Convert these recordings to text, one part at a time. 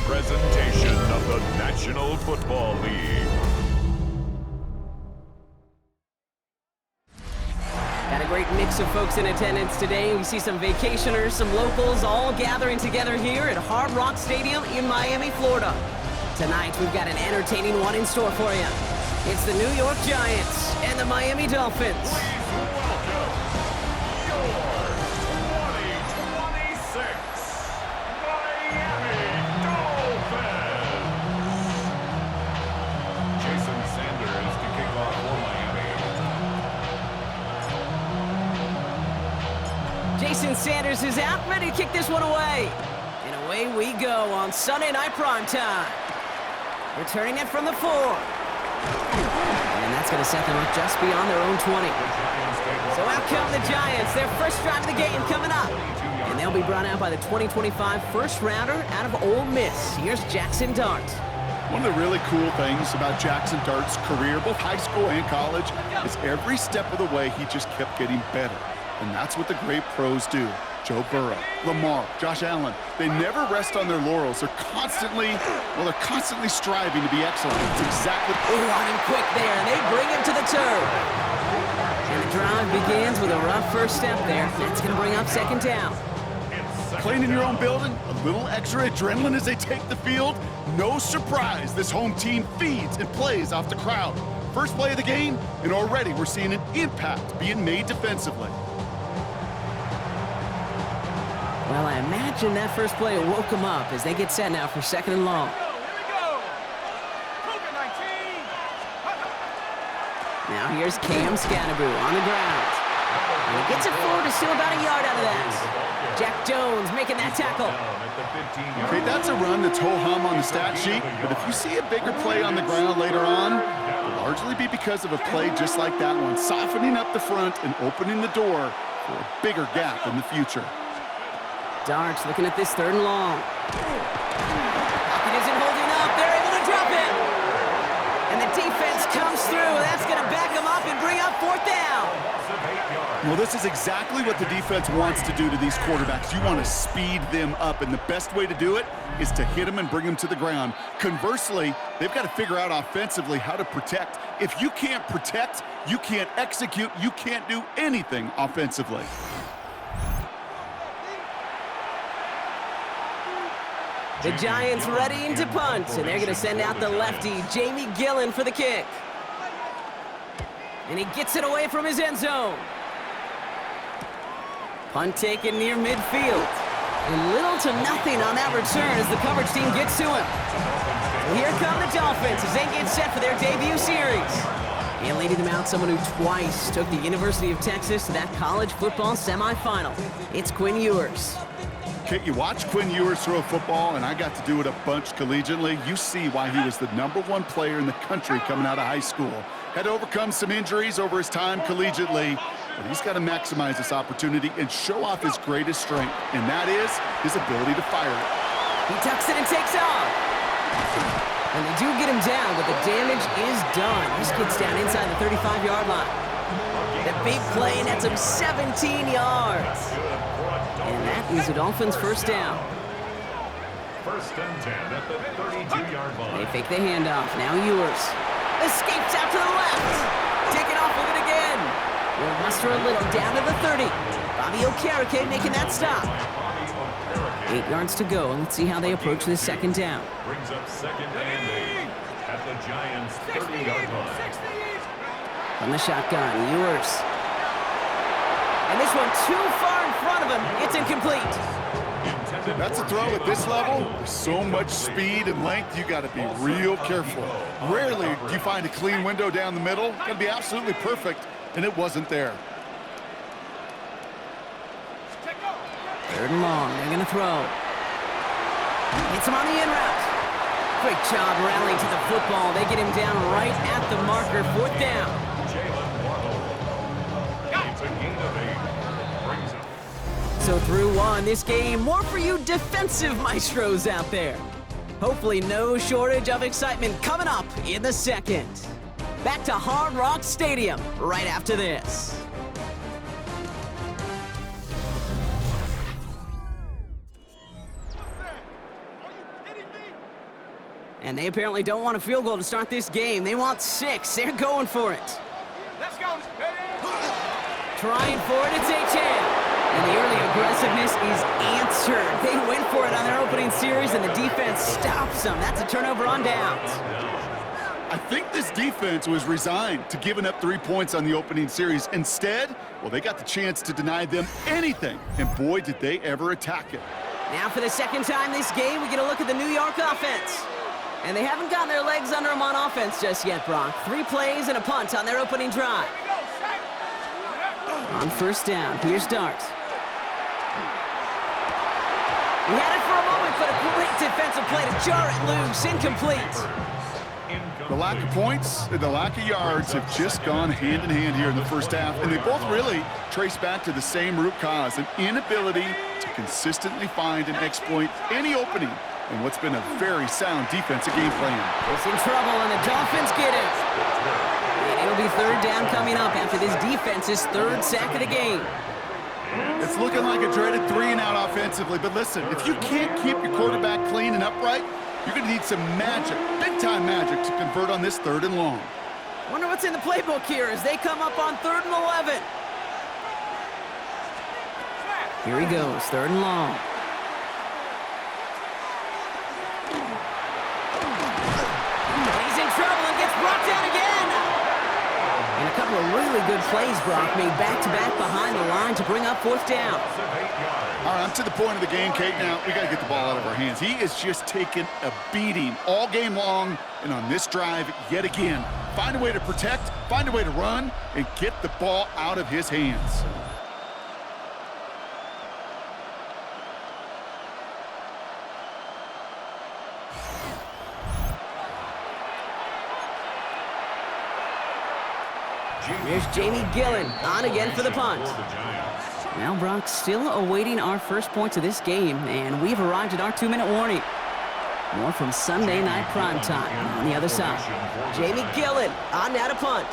presentation of the National Football League. Got a great mix of folks in attendance today. We see some vacationers, some locals, all gathering together here at Hard Rock Stadium in Miami, Florida. Tonight, we've got an entertaining one in store for you. It's the New York Giants and the Miami Dolphins. Jason Sanders is out, ready to kick this one away. And away we go on Sunday Night Primetime. Returning it from the 4. And that's going to set them up just beyond their own 20. So out come the Giants, their first drive of the game coming up. And they'll be brought out by the 2025 first rounder out of Ole Miss. Here's Jackson Dart. One of the really cool things about Jackson Dart's career, both high school and college, is every step of the way he just kept getting better. And that's what the great pros do. Joe Burrow, Lamar, Josh Allen, they never rest on their laurels. They're constantly striving to be excellent. It's exactly... Running quick there, and they bring him to the turf. And the drive begins with a rough first step there. That's going to bring up second down. Playing in your own building, a little extra adrenaline as they take the field. No surprise, this home team feeds and plays off the crowd. First play of the game, and already we're seeing an impact being made defensively. Well, I imagine that first play woke them up as they get set now for second and long. Now here's Cam Scannaboo on the ground. And he gets it forward to steal about a yard out of that. Jack Jones making that tackle. Okay, that's a run that's ho-hum on the stat sheet, but if you see a bigger play on the ground later on, it'll largely be because of a play just like that one, softening up the front and opening the door for a bigger gap in the future. Darts looking at this third and long. Pocket isn't holding up. They're able to drop him. And the defense comes through. That's going to back him up and bring up fourth down. Well, this is exactly what the defense wants to do to these quarterbacks. You want to speed them up, and the best way to do it is to hit them and bring them to the ground. Conversely, they've got to figure out offensively how to protect. If you can't protect, you can't execute, you can't do anything offensively. The Giants readying to punt, and they're going to send out the lefty, Jamie Gillen, for the kick. And he gets it away from his end zone. Punt taken near midfield. And little to nothing on that return as the coverage team gets to him. And here come the Dolphins as they get set for their debut series. And leading them out, someone who twice took the University of Texas to that college football semifinal. It's Quinn Ewers. Okay, you watch Quinn Ewers throw a football, and I got to do it a bunch collegiately. You see why he was the #1 player in the country coming out of high school. Had to overcome some injuries over his time collegiately, but he's got to maximize this opportunity and show off his greatest strength, and that is his ability to fire it. He tucks it and takes off. And they do get him down, but the damage is done. He gets down inside the 35-yard line. The big play nets him 17 yards. And that is the Dolphins' first down. First and 10 at the 32-yard line. They fake the handoff. Now Ewers escapes out to the left. Taking off with it again. We'll muster a little down to the 30. Bobby Okereke making that stop. 8 yards to go, and let's see how they approach this second down. Brings up second and 8 at the Giants' 30-yard line. From the shotgun, Ewers. And this one too far in front of him. It's incomplete. That's a throw at this level. There's so much speed and length, you got to be real careful. Rarely do you find a clean window down the middle. Got to be absolutely perfect, and it wasn't there. Third and long. They're going to throw. Hits him on the in route. Great job rallying to the football. They get him down right at the marker. Fourth down. So through one, this game, more for you defensive maestros out there. Hopefully no shortage of excitement coming up in the second. Back to Hard Rock Stadium right after this. And they apparently don't want a field goal to start this game. They want 6. They're going for it. Let's go. Trying for it, it's HM. And the early aggressiveness is answered. They went for it on their opening series, and the defense stops them. That's a turnover on downs. I think this defense was resigned to giving up 3 points on the opening series. Instead, well, they got the chance to deny them anything. And boy, did they ever attack it. Now for the second time this game, we get a look at the New York offense. And they haven't gotten their legs under them on offense just yet, Brock. 3 plays and a punt on their opening drive. On first down, here's Dart. He had it for a moment, but a great defensive play to jar it loose. Incomplete. The lack of points and the lack of yards have just gone hand in hand here in the first half, and they both really trace back to the same root cause, an inability to consistently find and exploit any opening in what's been a very sound defensive game plan. It's in trouble, and the Dolphins get it. And it'll be third down coming up after this defense's 3rd sack of the game. It's looking like a dreaded 3-and-out offensively, but listen, if you can't keep your quarterback clean and upright, you're going to need some magic, big-time magic, to convert on this 3rd and long. Wonder what's in the playbook here as they come up on 3rd and 11. Here he goes, 3rd and long. He's in trouble and gets brought down again. And a couple of really good plays, Brock, made back-to-back behind the line to bring up 4th down. All right, I'm to the point of the game, Kate. Now, we got to get the ball out of our hands. He is just taking a beating all game long, and on this drive, yet again. Find a way to protect, find a way to run, and get the ball out of his hands. There's Jamie Gillen on again for the punt. Now, Brock, still awaiting our first points of this game, and we've arrived at our 2-minute warning. More from Sunday Night Primetime on the other side. Jamie Gillen on now to punt.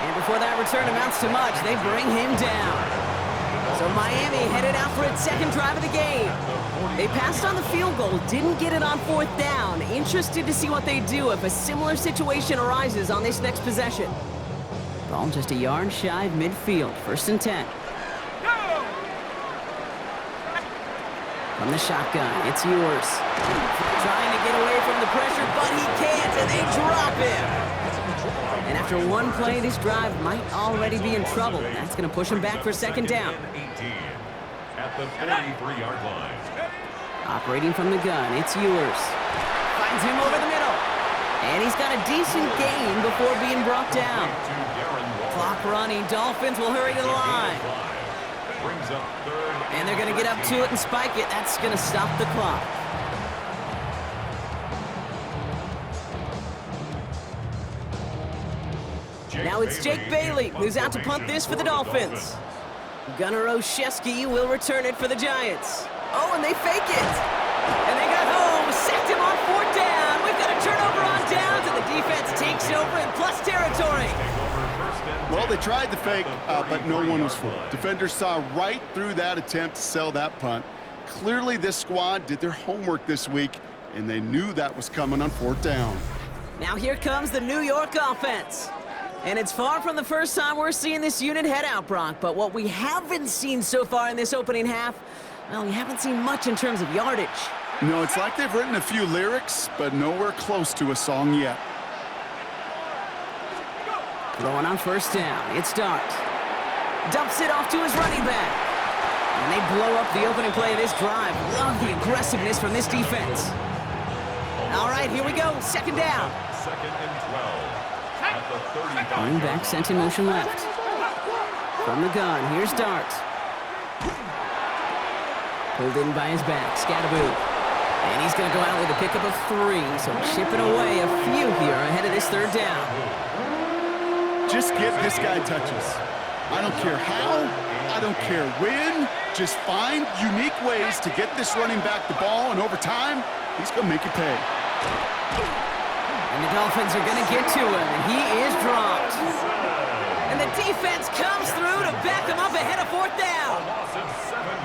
And before that return amounts to much, they bring him down. So Miami headed out for its 2nd drive of the game. They passed on the field goal, didn't get it on 4th down. Interested to see what they do if a similar situation arises on this next possession. Ball just a yard shy of midfield, 1st and 10. From the shotgun, it's yours. Trying to get away from the pressure, but he can't, and they drop him. And after 1 play, this drive might already be in trouble. That's going to push him back for 2nd down. At the 43-yard line. Operating from the gun, it's yours. Finds him over the middle. And he's got a decent gain before being brought down. Clock running, Dolphins will hurry to the line. And they're going to get up to it and spike it. That's going to stop the clock. Now it's Jake Bailey, who's out to punt this for the Dolphins. Gunnar Olszewski will return it for the Giants. Oh, and they fake it. And they got home, sacked him on 4th down. We've got a turnover on downs, and the defense takes over in plus territory. Well, they tried the fake, but no one was fooled. Defenders saw right through that attempt to sell that punt. Clearly, this squad did their homework this week, and they knew that was coming on 4th down. Now here comes the New York offense. And it's far from the first time we're seeing this unit head out, Brock. But what we haven't seen so far in this opening half, well, we haven't seen much in terms of yardage. No, it's like they've written a few lyrics, but nowhere close to a song yet. Throwing on 1st down, it's Dart. Dumps it off to his running back. And they blow up the opening play of this drive. Love the aggressiveness from this defense. All right, here we go, 2nd down. 2nd and 12. At the 35. Running back sent in motion left. From the gun, here's Dart. Pulled in by his back, Scattaboo. And he's going to go out with a pickup of 3, so chipping away a few here ahead of this 3rd down. Just get this guy touches. I don't care how, I don't care when. Just find unique ways to get this running back the ball, and over time, he's going to make you pay. And the Dolphins are going to get to him, and he is dropped. And the defense comes through to back them up ahead of fourth down.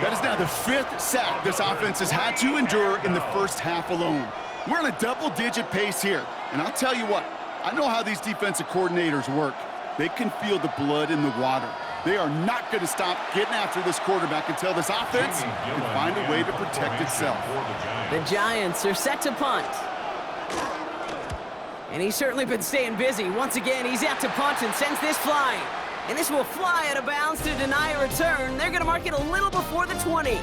That is now the 5th sack this offense has had to endure in the first half alone. We're on a double-digit pace here. And I'll tell you what, I know how these defensive coordinators work. They can feel the blood in the water. They are not going to stop getting after this quarterback until this offense can find a way to protect itself. The Giants are set to punt. And he's certainly been staying busy. Once again, he's out to punt and sends this flying. And this will fly out of bounds to deny a return. They're going to mark it a little before the 20.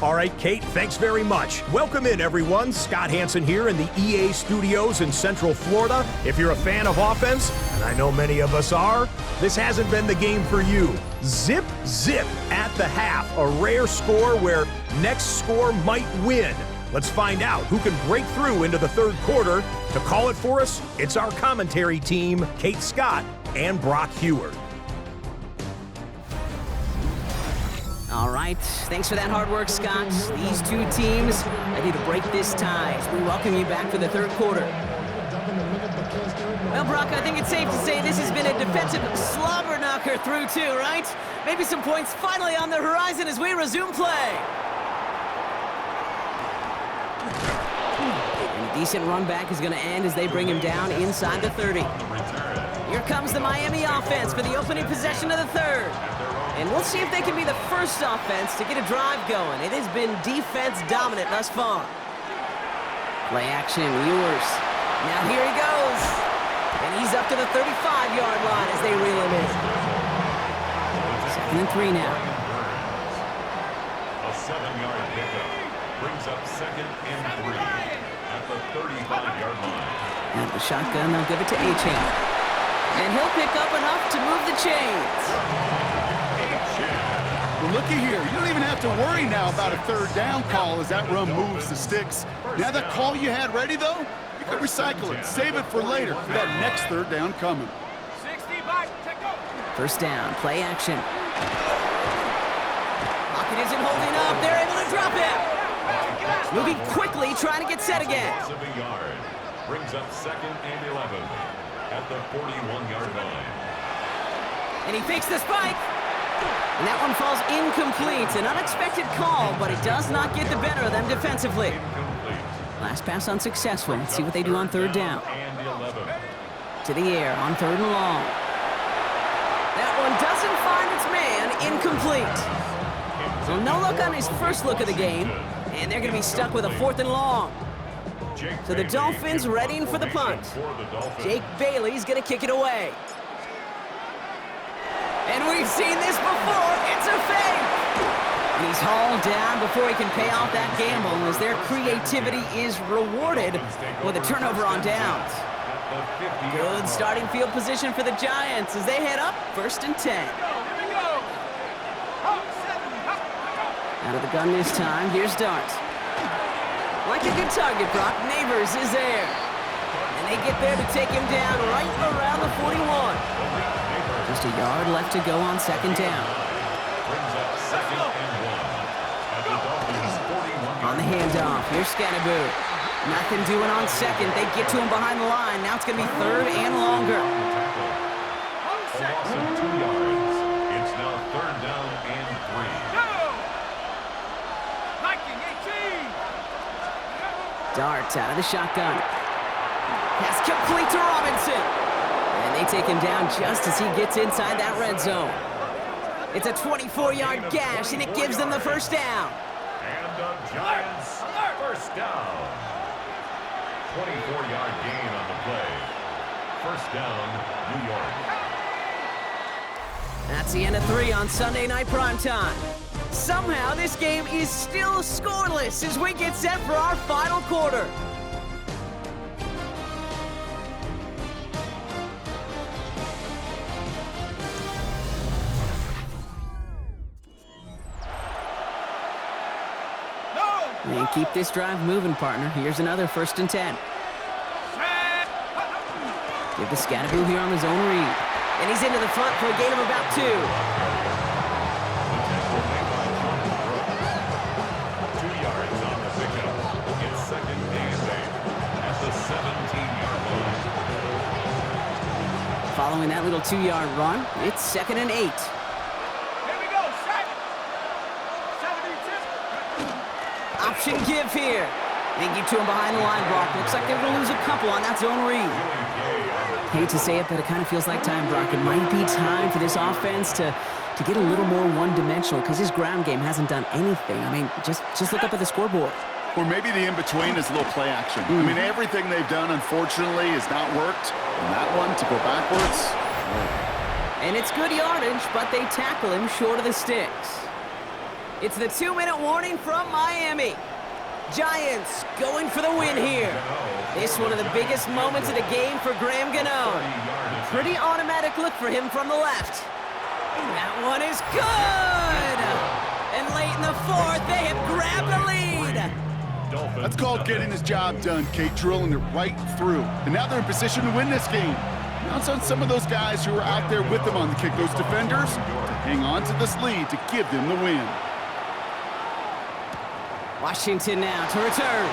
All right, Kate, thanks very much. Welcome in, everyone. Scott Hanson here in the EA studios in Central Florida. If you're a fan of offense, and I know many of us are, this hasn't been the game for you. Zip, zip at the half, a rare score where next score might win. Let's find out who can break through into the third quarter. To call it for us, it's our commentary team, Kate Scott and Brock Heward. All right, thanks for that hard work, Scott. These two teams ready to break this tie as we welcome you back for the third quarter. Well, Brock, I think it's safe to say this has been a defensive slobber knocker through two, right? Maybe some points finally on the horizon as we resume play. And a decent run back is going to end as they bring him down inside the 30. Here comes the Miami offense for the opening possession of the third. And we'll see if they can be the first offense to get a drive going. It has been defense dominant thus far. Play action, Ewers. Now here he goes. And he's up to the 35-yard line as they reel him in. 2nd and 3 now. A 7-yard pickup brings up 2nd and 3 at the 35-yard line. Out of the shotgun, they'll give it to Achane. And he'll pick up enough to move the chains. Well, looky here. You don't even have to worry now about a third down call as that run moves the sticks. Now that call you had ready, though, you can recycle it. Save it for later for that next third down coming. 60 back, take go. First down, play action. Pocket isn't holding up. They're able to drop it. Moving quickly, trying to get set again. Loss of a yard brings up 2nd and 11 at the 41-yard line. And he fakes the spike. And that one falls incomplete. An unexpected call, but it does not get the better of them defensively. Incomplete. Last pass unsuccessful. Let's see what they do on third down. And 11. To the air on 3rd and long. That one doesn't find its man. Incomplete. So no look on his first look of the game. And they're going to be stuck with a 4th and long. So the Dolphins readying for the punt. Jake Bailey's going to kick it away. And we've seen this before. It's a fake. And he's hauled down before he can pay off that gamble as their creativity is rewarded with a turnover on downs. Good starting field position for the Giants as they head up 1st and 10. Out of the gun this time. Here's Dart. Like a good target, Brock. Neighbors is there. And they get there to take him down right around the 41. Just a yard left to go on 2nd down. Brings up 2nd and 1 at the Dolphins' 41-yard On the handoff, here's Scattaboo. Nothing doing on 2nd. They get to him behind the line. Now it's going to be 3rd and longer. A loss of 2 yards. It's now 3rd down and 3. Darts out of the shotgun. Pass complete to Robinson. And they take him down just as he gets inside that red zone. It's a 24-yard gash, and it gives them the first down. And the Giants first down. 24-yard gain on the play. First down, New York. That's the end of 3 on Sunday Night Primetime. Somehow, this game is still scoreless as we get set for our final quarter. And keep this drive moving, partner. Here's another 1st and 10. Give the Scattaboo here on his own read. And he's into the front for a gain of about 2. 2 yards on the pickup. It's 2nd and 8 at the 17-yard line. Following that little 2-yard run, it's 2nd and 8. Here we go, set. 72. Option give here. They get to him behind the line, Brock. Looks like they're going to lose a couple on that zone read. Hate to say it, but it kind of feels like time, Brock. It might be time for this offense to get a little more one-dimensional because his ground game hasn't done anything. I mean, just look up at the scoreboard. Or maybe the in-between is a little play action. I mean, everything they've done, unfortunately, has not worked. And that one, to go backwards. And it's good yardage, but they tackle him short of the sticks. It's the 2-minute warning from Miami. Giants going for the win here. This one of the biggest moments of the game for Graham Gano. Pretty automatic look for him from the left. That one is good! And late in the 4th, they have grabbed the lead. That's called getting his job done, Kate, drilling it right through. And now they're in position to win this game. Now it's on some of those guys who are out there with them on the kick, those defenders, to hang on to this lead to give them the win. Washington now to return.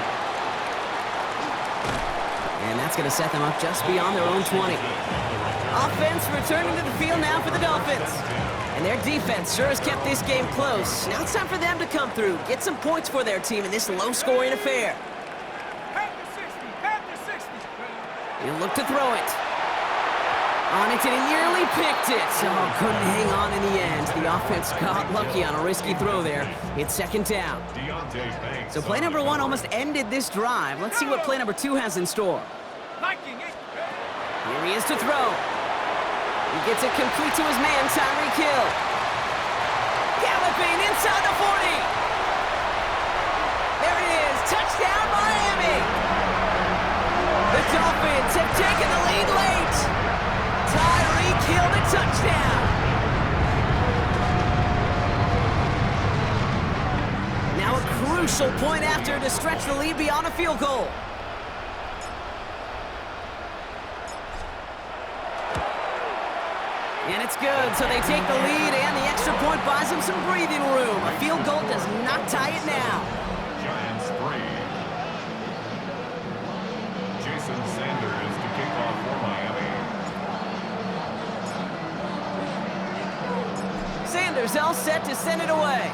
And that's going to set them up just beyond their own 20. Offense returning to the field now for the Dolphins. And their defense sure has kept this game close. Now it's time for them to come through, get some points for their team in this low-scoring affair. Pass to 60. He'll look to throw it. On it, and he nearly picked it. Oh, couldn't hang on in the end. The offense got lucky on a risky throw there. It's 2nd down. So play number 1 almost ended this drive. Let's see what play number 2 has in store. Here he is to throw. He gets it complete to his man, Tyreek Hill. Galloping inside the 40. There it is. Touchdown, Miami. The Dolphins have taken the lead late. Tyreek Hill the touchdown. Now a crucial point after to stretch the lead beyond a field goal. And it's good, so they take the lead, and the extra point buys them some breathing room. A field goal does not tie it now. Giants 3. Jason Sanders to kick off for Miami. Sanders all set to send it away.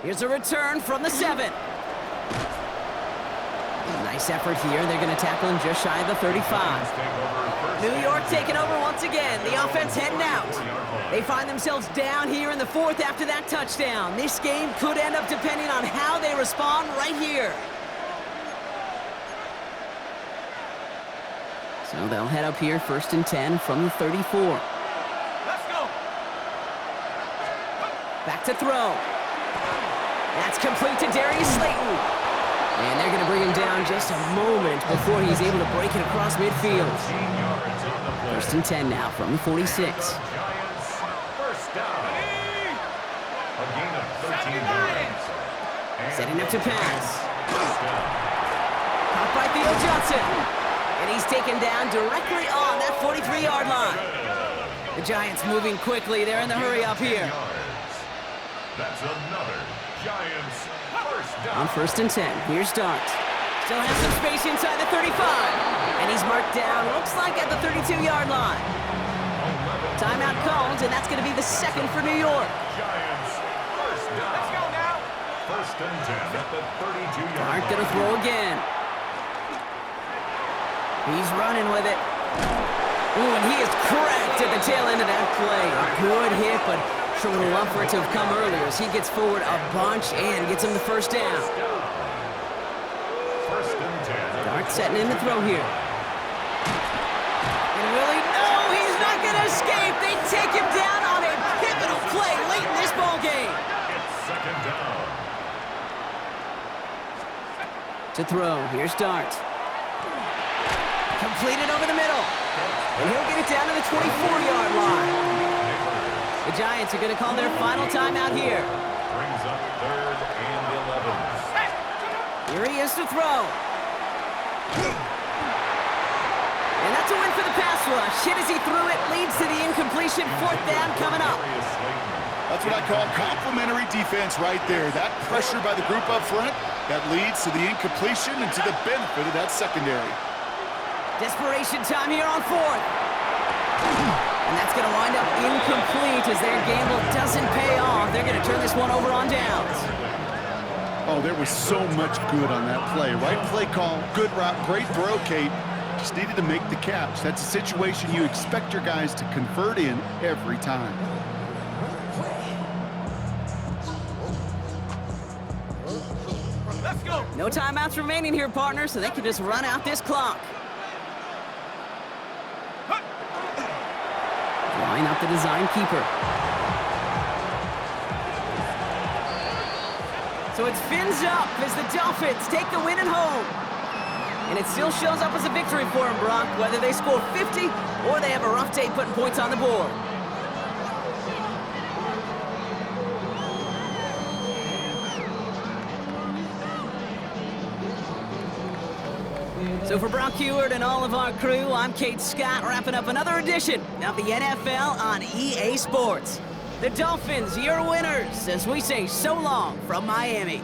Here's a return from the 7. Nice effort here. They're going to tackle him just shy of the 35. New York taking over once again. The offense heading out. They find themselves down here in the 4th after that touchdown. This game could end up depending on how they respond right here. So they'll head up here 1st and 10 from the 34. Let's go. Back to throw. That's complete to Darius Slayton. And they're going to bring him down just a moment before he's able to break it across midfield. 1st and 10 now from the 46. Giants, 1st down. A gain of 13 yards. Setting up to pass. Caught by Theo Johnson. And he's taken down directly on that 43-yard line. The Giants moving quickly. They're in the hurry up here. That's another Giants 1st down. On 1st and 10, here's Dart. Still has some space inside the 35. And he's marked down, looks like at the 32-yard line. Timeout called, and that's going to be the 2nd for New York. Giants 1st down. Let's go now. 1st and 10 at the 32-yard line. Dart going to throw again. He's running with it. Ooh, and he is cracked at the tail end of that play. A good hit, but sure would have loved for it to have come earlier as he gets forward a bunch and gets him the 1st down. 1st and 10. Dart setting in the throw here. And really, no, he's not going to escape. They take him down on a pivotal play late in this ball game. It's 2nd down. To throw, here's Dart. Completed over the middle. And he'll get it down to the 24-yard line. The Giants are going to call their final timeout here. Brings up 3rd and 11. Here he is to throw. And that's a win for the pass rush. Hit as he threw it, leads to the incompletion. 4th down coming up. That's what I call complimentary defense right there. That pressure by the group up front, That leads to the incompletion and to the benefit of that secondary. Desperation time here on fourth. And that's going to wind up incomplete as their gamble doesn't pay off. They're going to turn this one over on downs. Oh, there was so much good on that play. Right play call, good route, great throw, Kate. Just needed to make the catch. That's a situation you expect your guys to convert in every time. Let's go. No timeouts remaining here, partner, so they can just run out this clock. Line up the design keeper. So it's fins up as the Dolphins take the win at home. And it still shows up as a victory for them, Brock, whether they score 50 or they have a rough day putting points on the board. So for Brock Heward and all of our crew, I'm Kate Scott, wrapping up another edition of the NFL on EA Sports. The Dolphins, your winners, as we say so long from Miami.